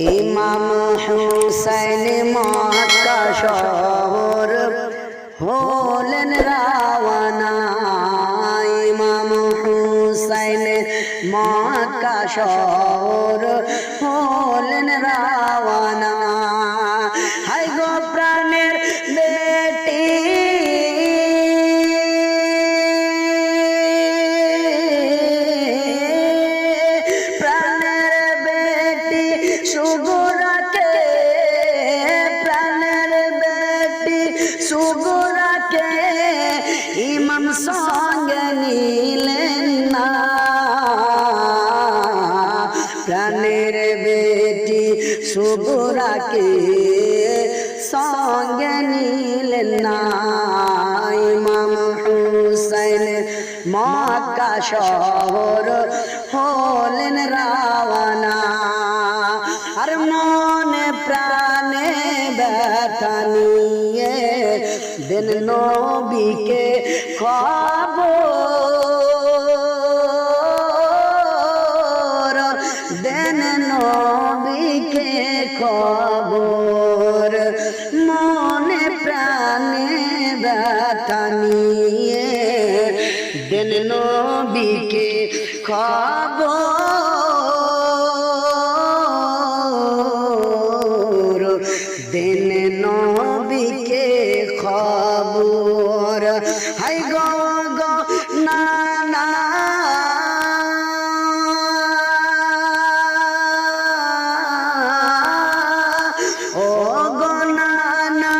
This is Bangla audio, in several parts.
ইমাম হুসাইন মক্কা শহর হলেন রাওয়ানা। ইমাম হুসাইন মক্কা শহর হলেন রাওয়ানা। হাই গো প্রাণের বেটি সুগুরাকে, প্রাণের বেটি সুগুরাকে ইমাম সঙ্গে নিলেন না। প্রাণের বেটি সুগুরাকে সঙ্গে নিলেন না। ইমাম হুসাইন মক্কা শহর হলেন রাওয়ানা। আর মনে প্রাণে ব্যথা নিয়ে দেন নবীকে খবর, দেন নবীকে খবর। মনে প্রাণে ব্যথা নিয়ে দেন নবীকে খবর, দেন নবীকে খবর। হাই গো গো না না ও গো না না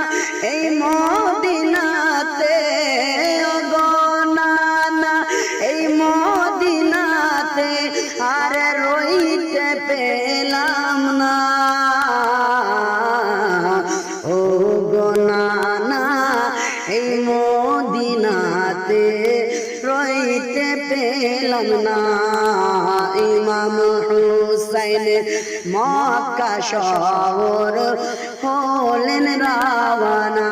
এই মদিনাতে, ও গো না না এই মদিনাতে আর রইতে পেলাম না। ও গো না না এই মদিনাতে রইতে পেলাম না। ইমাম হুসাইন মক্কা শহর হলেন রাওয়ানা।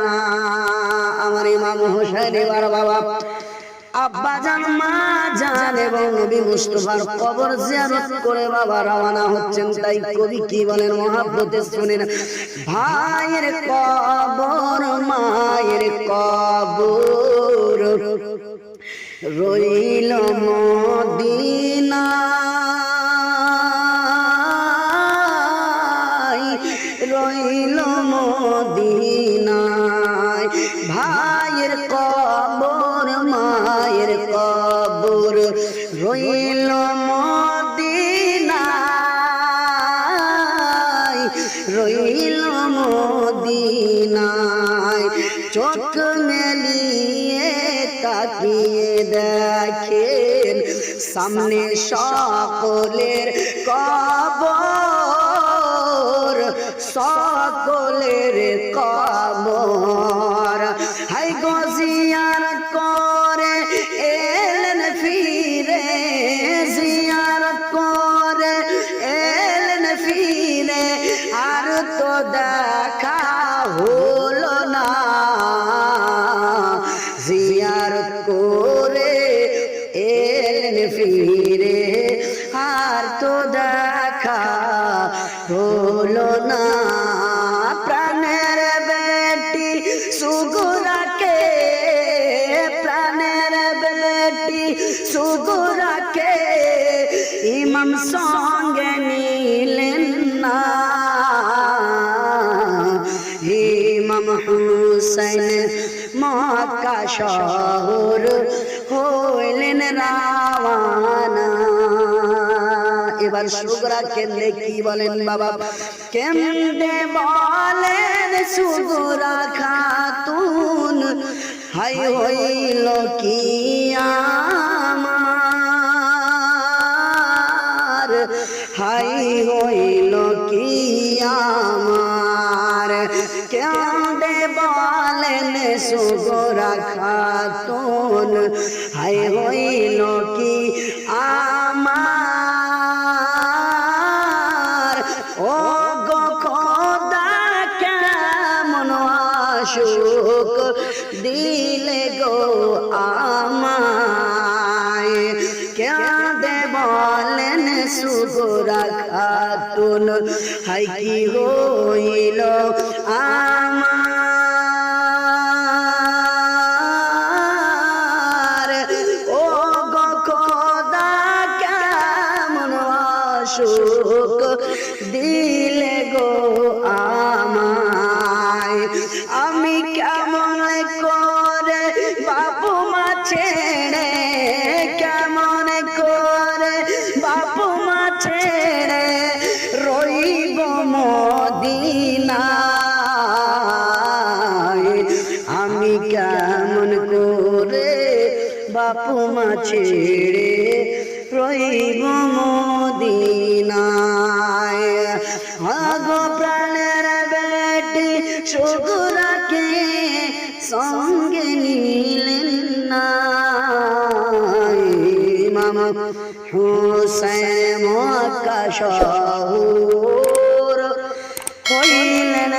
আমার ইমাম হুসাইন এবার বাবা আব্বা জান মা জান এবং নবী মুস্তাফার কবর জিয়ারত করে বাবা রওনা হচ্ছেন। তাই কবি কি বলেন মহাব্বতে শুনেন। ভাইয়ের কবর মায়ের কবর রইল মদিনায়, রইল মদিনায়। ভাইয়ের কবর মায়ের কবর রইল মদিনায়, রইল মদিনায়। চোখ মেলিয়ে তাকিয়ে দেখেন সামনে সকলের কবর, সকলের কবর। হাই গো জিয়ারত করে এলেন ফিরে, জিয়ারত করে এলেন ফিরে আর তো দেখা হলো না। জিয়ারত করে এলেন ফিরে আর তো দেখা হলো না। প্রাণের বেটি সুগুরাকে, প্রাণের বেটি সুগুরাকে ইমাম সঙ্গে নিলেন না। ইমাম হুসাইন মক্কা শহর হইলেন রাওয়ানা। এবার সুগরা কেন্দ্রে কি বলেন বাবা, কেন্দ্রে বলেন সুগরা খাতুন হাই হইল কি আমার, হাই হইল কি আমার। কেন্দ্রে বলেন সুগরা খাতুন হাই হইল কি আমার। ও গো খোদা কেমন আশুক দিলে গো আমায়। কেঁদে বলেন সুগরা খাতুন হাই কি হইল আমার ও গো খোদা কেমন অসুখ দিলে গো আমায় আমি কেমন করে বাপু মা ছেড়ে কেমন করে বাপু মা ছেড়ে রইব মদিনায় আমি কেমন করে বাপু মা ছেড়ে রইব মদিনায় আগো প্রাণের বেটি শুকুরাকে সঙ্গে নিলেন না ইমাম হুসাইন মক্কা শহর হইলেন